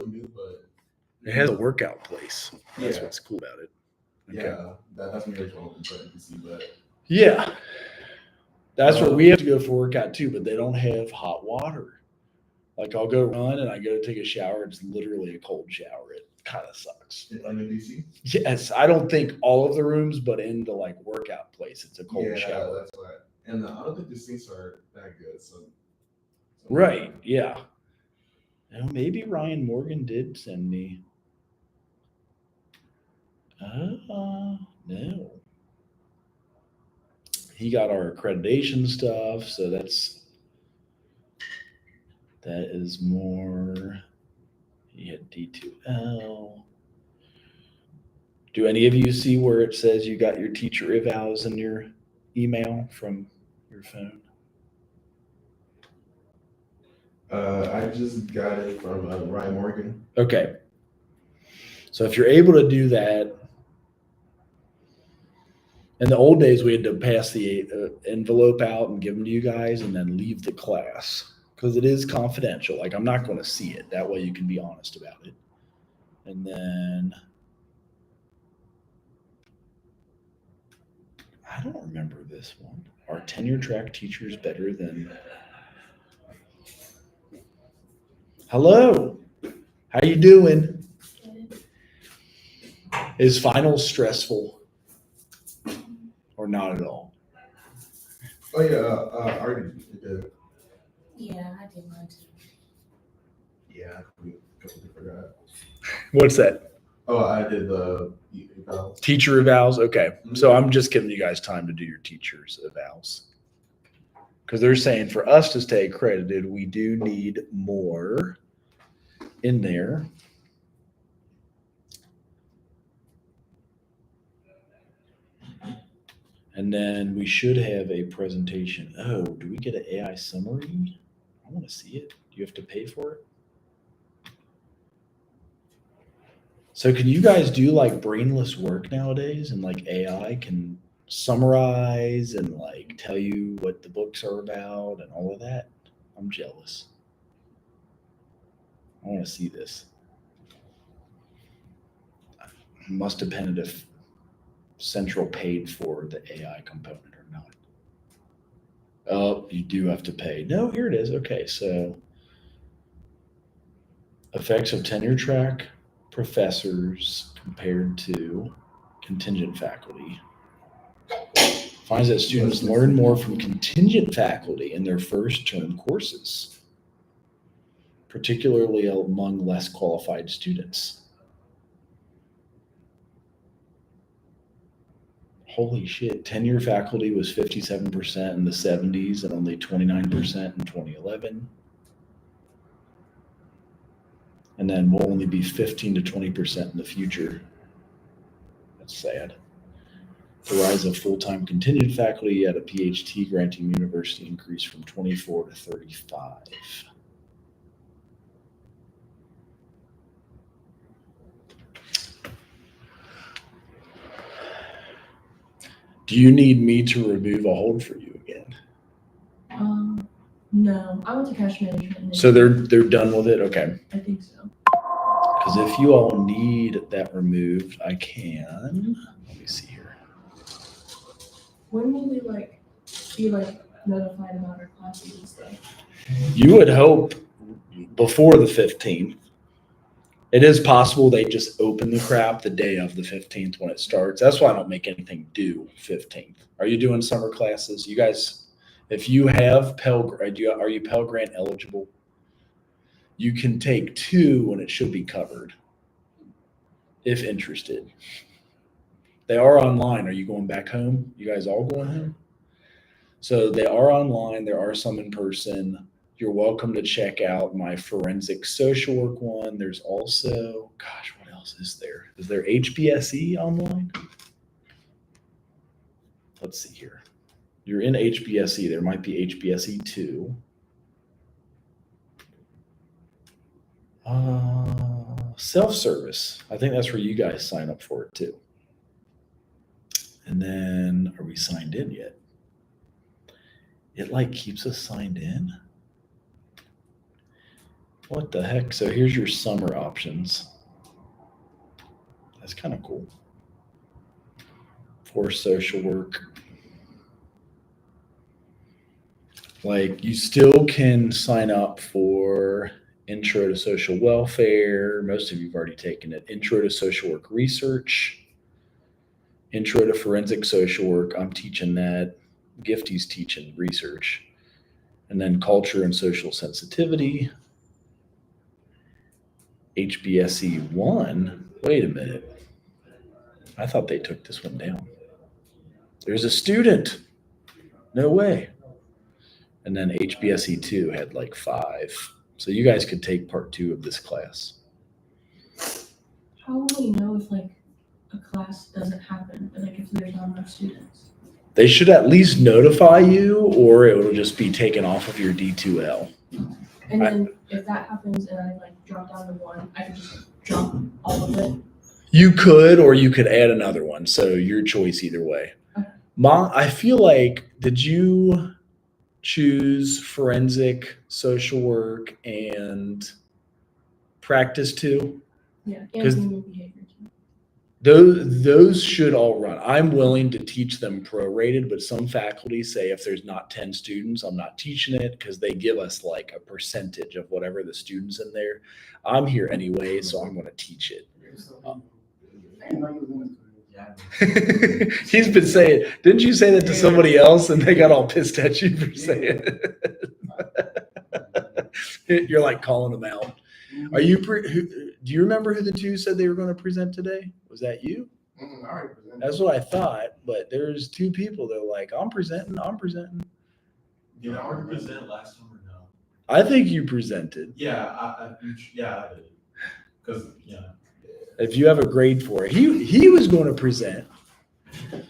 new, but It has a workout place. That's Yeah. what's cool about it. Okay. yeah, that's my original open, but you can see, but Yeah. That's where we have to go for workout too, but they don't have hot water. Like I'll go run and I go to take a shower. It's literally a cold shower. It kind of sucks. in the DC. Yes, I don't think all of the rooms, but in the like workout place, it's a cold Yeah, shower. that's why. And I don't think the sinks are that good. So Right. Yeah. Now, maybe Ryan Morgan did send me. No. He got our accreditation stuff, so that is more. He had D2L. Do any of you see where it says you got your teacher evals in your email from your phone? I just got it from Ryan Morgan. Okay. So if you're able to do that, in the old days we had to pass the envelope out and give them to you guys and then leave the class because it is confidential. Like I'm not going to see it. That way you can be honest about it. And then I don't remember this one. Are tenure track teachers better than? Hello, how you doing? Is finals stressful or not at all? Oh yeah, I already did. Yeah, I did mine too. Yeah, I completely forgot. What's that? Oh, I did the evals. Teacher evals. Okay, so I'm just giving you guys time to do your teachers evals because they're saying for us to stay accredited, we do need more in there. And then we should have a presentation. Oh, do we get an AI summary? I want to see it. Do you have to pay for it? So can you guys do like brainless work nowadays and like AI can summarize and like tell you what the books are about and all of that? I'm jealous. I want to see this. Must depend if Central paid for the AI component or not. Oh, you do have to pay. No, here it is. Okay, so effects of tenure track professors compared to contingent faculty. Finds that students learn more from contingent faculty in their first term courses, particularly among less qualified students. Holy shit, tenure faculty was 57% in the 70s and only 29% in 2011. And then will only be 15 to 20% in the future. That's sad. The rise of full-time contingent faculty at a PhD granting university increased from 24 to 35. Do you need me to remove a hold for you again? No, I went to cash management. So they're done with it? Okay. I think so. Because if you all need that removed, I can. Let me see here. When will we be notified about our classes and stuff? You would hope before the 15th. It is possible they just open the crap the day of the 15th when it starts. That's why I don't make anything due 15th. Are you doing summer classes? You guys, if you have are you Pell Grant eligible? You can take 2 when it should be covered, if interested. They are online. Are you going back home? You guys all going home? So they are online. There are some in person. You're welcome to check out my forensic social work one. There's also, gosh, what else is there? Is there hbse online? Let's see here. You're in hbse. There might be hbse 2. Self-service. I think that's where you guys sign up for it too. And then, are we signed in yet? It like keeps us signed in. What the heck? So here's your summer options. That's kind of cool. For social work. Like you still can sign up for Intro to Social Welfare. Most of you've already taken it. Intro to Social Work Research, Intro to Forensic Social Work. I'm teaching that. Gifty's teaching research. And then Culture and Social Sensitivity. hbse 1. Wait a minute. I thought they took this one down. There's a student. No way. And then hbse 2 had like 5. So you guys could take part 2 of this class. How will we know if like a class doesn't happen, like if there's not enough students? They should at least notify you, or it will just be taken off of your D2L. And then if that happens and I like drop down to 1, I can just drop all of it. You could, or you could add another one. So your choice either way. Okay. I feel like, did you choose forensic social work and practice 2? Yeah, and 'Cause- human behavior too. Those should all run. I'm willing to teach them prorated, but some faculty say if there's not 10 students, I'm not teaching it because they give us like a percentage of whatever the students in there. I'm here anyway, so I'm going to teach it. He's been saying, didn't you say that to somebody else and they got all pissed at you for saying it? You're like calling them out. Are you? Do you remember who the 2 said they were going to present today? Was that you? That's what I thought. But there's 2 people that are like, I'm presenting. Did I already present last time or no? I think you presented. Yeah, I did. Because, If you have a grade for it, he was going to present.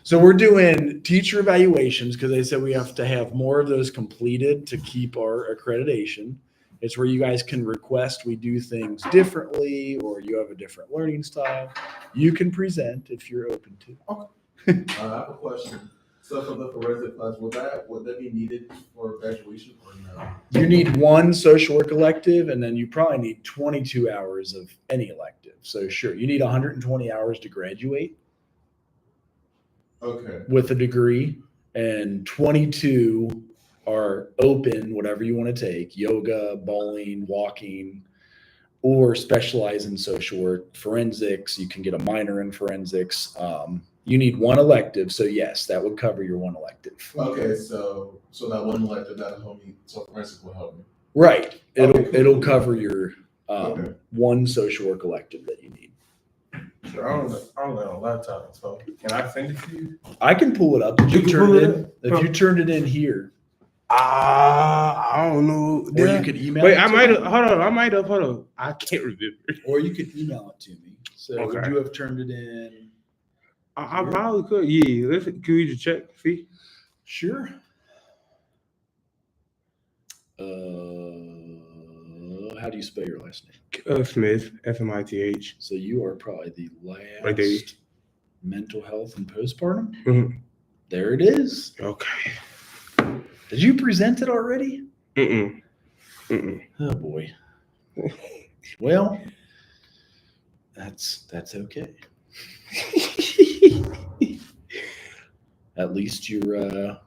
So we're doing teacher evaluations because they said we have to have more of those completed to keep our accreditation. It's where you guys can request we do things differently or you have a different learning style. You can present if you're open to. I have a question. So for the forensic class, would that be needed for graduation or no? You need 1 social work elective, and then you probably need 22 hours of any elective. So sure, you need 120 hours to graduate. Okay. With a degree, and 22 are open, whatever you want to take, yoga, bowling, walking, or specialize in social work, forensics. You can get a minor in forensics. You need 1 elective. So yes, that would cover your 1 elective. Okay, so that 1 elective that'll help me. So forensic will help me. Right. Okay, cool. It'll cover your Okay. 1 social work elective that you need. Sure, I don't got a laptop, so can I send it to you? I can pull it up. Did you You can turn pull it it in? up? If you turned it in here, I don't know. or you could email Wait, it I to might me. have. Hold on. I can't remember. Or you could email it to me. So would Okay. you have turned it in? I probably could. Yeah, can we just check? See? Sure. How do you spell your last name? Smith, Smith. So you are probably the Right there. last mental health and postpartum. Mhm. There it is. Okay. Did you present it already? Mm-mm. Oh boy. Well, that's okay. At least you're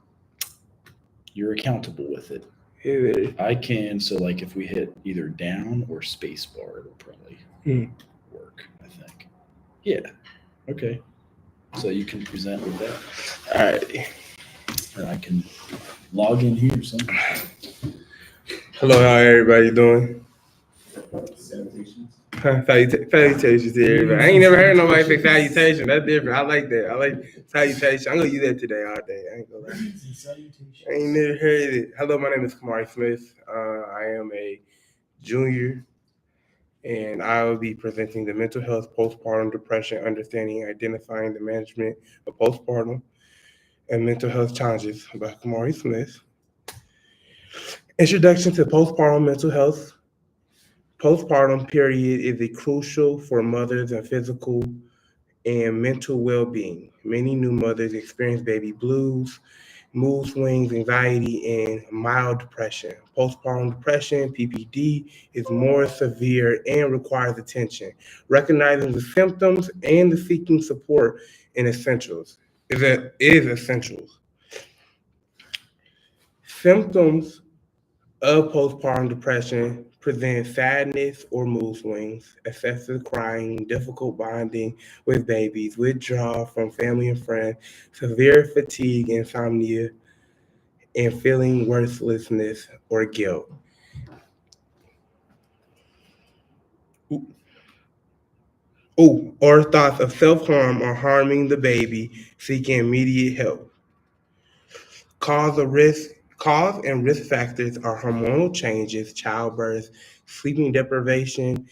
accountable with it. Yeah, I can, so like if we hit either down or space bar, it'll probably work, I think. Yeah. Okay. So you can present with that. all right. And I can log in here somehow. Hello, how everybody doing? Salutations. Salutations to everybody. I ain't never heard nobody say salutation. That's different. I like that. I like salutation. I'm gonna use that today all day. I ain't gonna lie. I ain't never heard it. Hello, my name is Kamari Smith. I am a junior, and I will be presenting the mental health, postpartum depression, understanding, identifying the management of postpartum and mental health challenges by Kamari Smith. Introduction to postpartum mental health. Postpartum period is crucial for mothers and physical and mental well-being. Many new mothers experience baby blues mood swings, anxiety, and mild depression. Postpartum depression, PPD, is more severe and requires attention. Recognizing the symptoms and the seeking support in essentials is essentials. Symptoms of postpartum depression present sadness or mood swings, excessive crying, difficult bonding with babies, withdrawal from family and friends, severe fatigue, insomnia, and feeling worthlessness or guilt. Or thoughts of self-harm or harming the baby, seeking immediate help. Cause and risk factors are hormonal changes, childbirth, sleeping deprivation,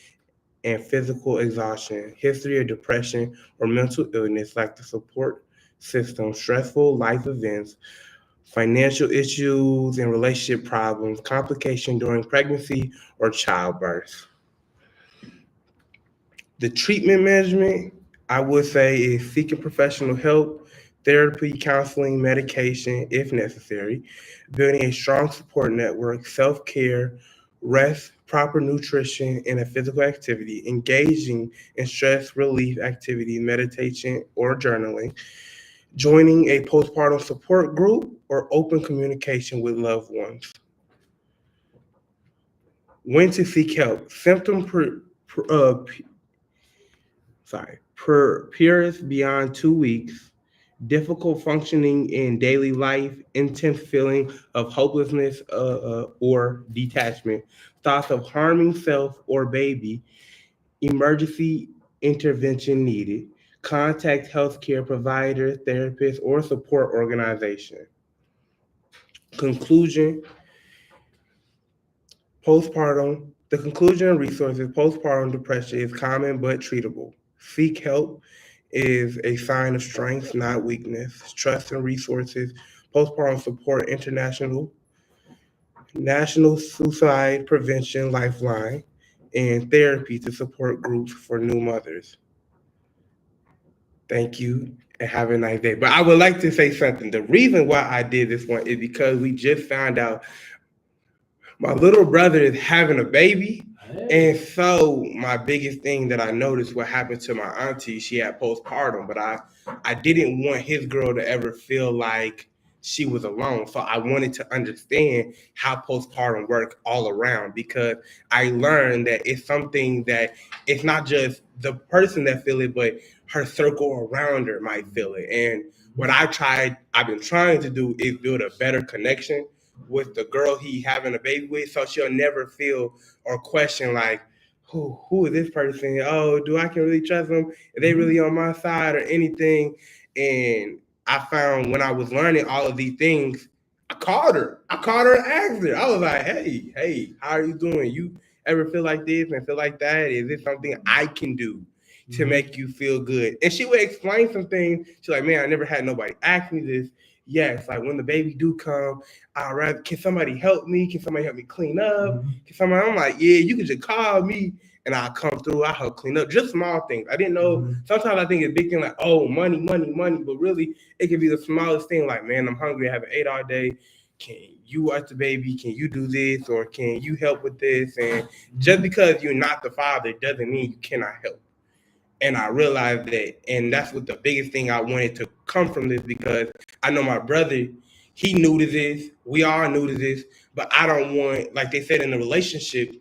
and physical exhaustion, history of depression or mental illness like the support system, stressful life events, financial issues and relationship problems, complication during pregnancy or childbirth. The treatment management, I would say, is seeking professional help, therapy, counseling, medication if necessary, building a strong support network, self care, rest, proper nutrition, and a physical activity, engaging in stress relief activity, meditation, or journaling, joining a postpartum support group, or open communication with loved ones. When to seek help. Periods beyond 2 weeks, difficult functioning in daily life, intense feeling of hopelessness or detachment, thoughts of harming self or baby, emergency intervention needed. Contact healthcare provider, therapist, or support organization. Conclusion. The conclusion and resources, postpartum depression is common but treatable. Seek help is a sign of strength, not weakness. Trust and resources, postpartum support, National Suicide Prevention Lifeline, and therapy to support groups for new mothers. Thank you and have a nice day. But I would like to say something. The reason why I did this one is because we just found out my little brother is having a baby. And so my biggest thing that I noticed what happened to my auntie, she had postpartum, but I didn't want his girl to ever feel like she was alone. So I wanted to understand how postpartum work all around because I learned that it's something that it's not just the person that feel it, but her circle around her might feel it. And what I've been trying to do is build a better connection with the girl he having a baby with, so she'll never feel or question like, who is this person? Oh, do I can really trust them? Are they really on my side or anything? And I found when I was learning all of these things, I called her and asked her. I was like, hey, how are you doing? You ever feel like this and feel like that? Is this something I can do to make you feel good? And she would explain some things. She's like, man, I never had nobody ask me this. Yes, like when the baby do come, I'd rather, can somebody help me? Can somebody help me clean up? I'm like, yeah, you can just call me and I'll come through. I'll help clean up. Just small things. I didn't know. Sometimes I think it's big thing like, oh, money. But really, it could be the smallest thing like, man, I'm hungry. I haven't ate all day. Can you watch the baby? Can you do this? Or can you help with this? And just because you're not the father doesn't mean you cannot help. And I realized that, and that's what the biggest thing I wanted to come from this because I know my brother, he new to this. We all new to this, but I don't want, like they said in a relationship,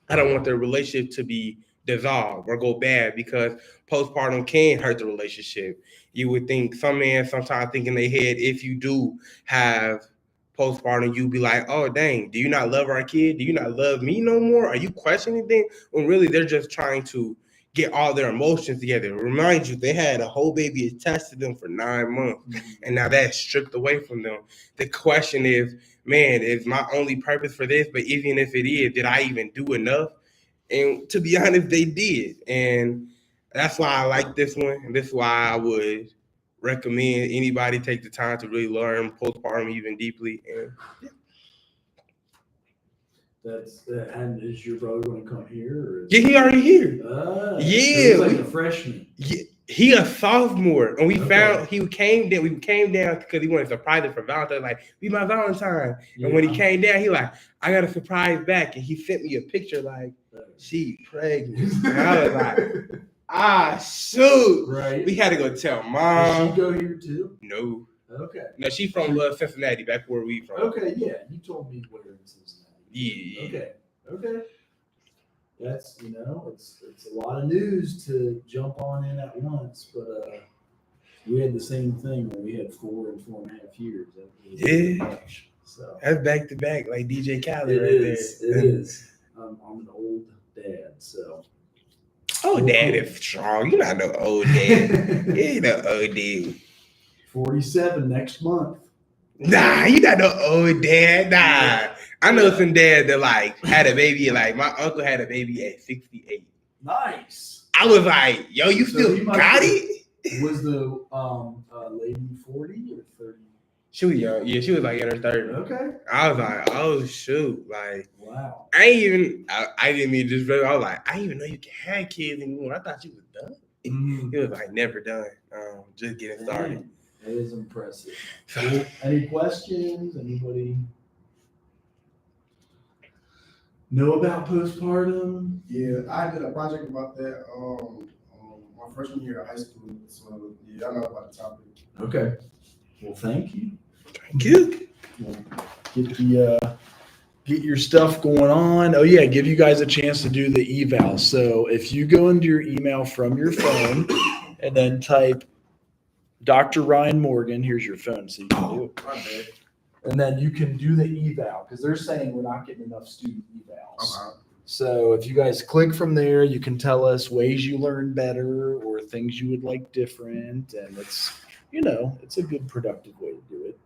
I don't want the relationship to be dissolved or go bad because postpartum can hurt the relationship. You would think some men sometimes think in their head, if you do have postpartum, you'd be like, oh, dang, do you not love our kid? Do you not love me no more? Are you questioning things? When really they're just trying to get all their emotions together. Remind you, they had a whole baby attached to them for 9 months, and now that's stripped away from them. The question is, man, is my only purpose for this? But even if it is, did I even do enough? And to be honest, they did. And that's why I like this one. And this is why I would recommend anybody take the time to really learn postpartum even deeply. And And is your brother going to come here? Or yeah, he already here. So Yeah, he's like a freshman. Yeah, He a sophomore, and we Okay. found he came down. We came down because he wanted to surprise us for Valentine's. Like, be my Valentine. And when he came down, he like, I got a surprise back, and he sent me a picture like, she pregnant. And I was like, shoot. Right. We had to go tell Does mom. she go here too? No, Okay. no, she from Cincinnati, back where we from. Okay, yeah, you told me where in Cincinnati. Yeah. Okay. That's, it's a lot of news to jump on in at once, but we had the same thing when we had 4 and 4.5 years. That was Yeah. much, so. That's back to back, like DJ Khaled It right is. there. It is. I'm an old dad, so. Oh, dad is strong. You're not no old dad. You ain't no old dude. 47 next month. Nah, you not no old dad. Nah. I know some dads that like had a baby, like my uncle had a baby at 68. Nice. I was like, yo, you So still he must got be- it? Was the lady 40 or 30? She was young. Yeah, she was like in her 30s. Okay. I was like, oh shoot. Like Wow. I didn't mean to just I was like, I didn't even know you could have kids anymore. I thought you was done. It was like never done. Just getting started. Dang, that is impressive. Cool. Any questions? Anybody know about postpartum? Yeah, I did a project about that my freshman year of high school. So yeah, I know about the topic. Okay. Well, thank you. Thank you. Get your stuff going on. Oh yeah, give you guys a chance to do the eval. So if you go into your email from your phone and then type Dr. Ryan Morgan, here's your phone, so you can do it. My bad. And then you can do the eval because they're saying we're not getting enough student evals. Okay. So if you guys click from there, you can tell us ways you learn better or things you would like different, and it's a good productive way to do it.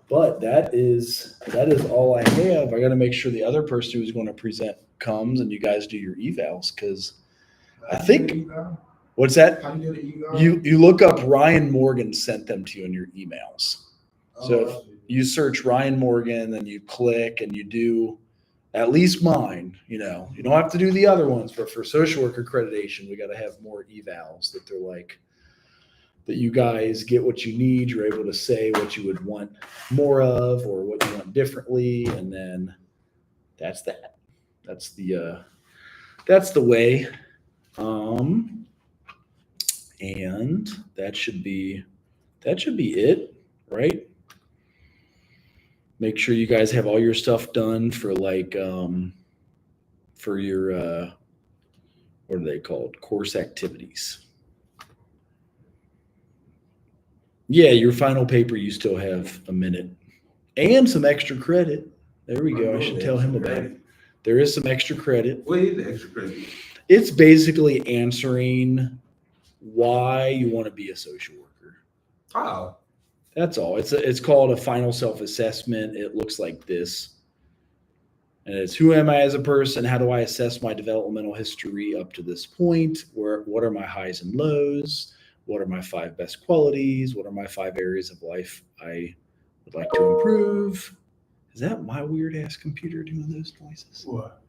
But that is all I have. I got to make sure the other person who's going to present comes and you guys do your evals because I think what's that? How you do the eval? You look up Ryan Morgan sent them to you in your emails. So if you search Ryan Morgan, then you click and you do at least mine. You don't have to do the other ones, but for social work accreditation, we got to have more evals that they're like that you guys get what you need. You're able to say what you would want more of or what you want differently, and then that's that. That's the way. And that should be it, right? Make sure you guys have all your stuff done for for your what are they called? Course activities. Yeah, your final paper, you still have a minute and some extra credit. There we go. I should tell him about it. There is some extra credit. What is the extra credit? It's basically answering why you want to be a social worker. Oh. That's all. It's called a final self-assessment. It looks like this. And it's who am I as a person? How do I assess my developmental history up to this point? What are my highs and lows? What are my 5 best qualities? What are my 5 areas of life I would like to improve? Is that my weird ass computer doing those noises? What?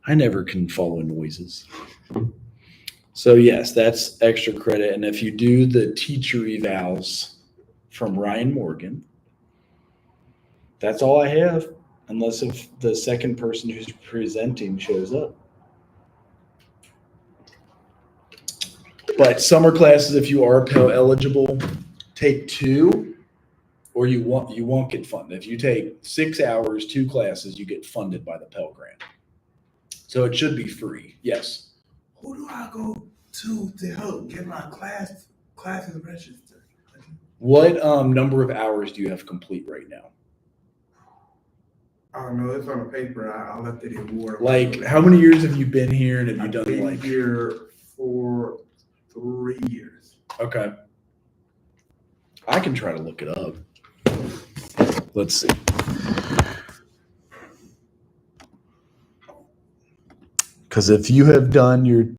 I never can follow noises. So yes, that's extra credit. And if you do the teacher evals from Ryan Morgan, that's all I have, unless if the second person who's presenting shows up. But summer classes, if you are Pell eligible, take 2, or you won't get funded. If you take 6 hours, 2 classes, you get funded by the Pell Grant. So it should be free. Yes. Who do I go to help get my classes registered? What number of hours do you have complete right now? I don't know. It's on a paper. I left it in Word. Like, how many years have you been here, and have you I've done been like? here for 3 years. Okay. I can try to look it up. Let's see. Because if you have done your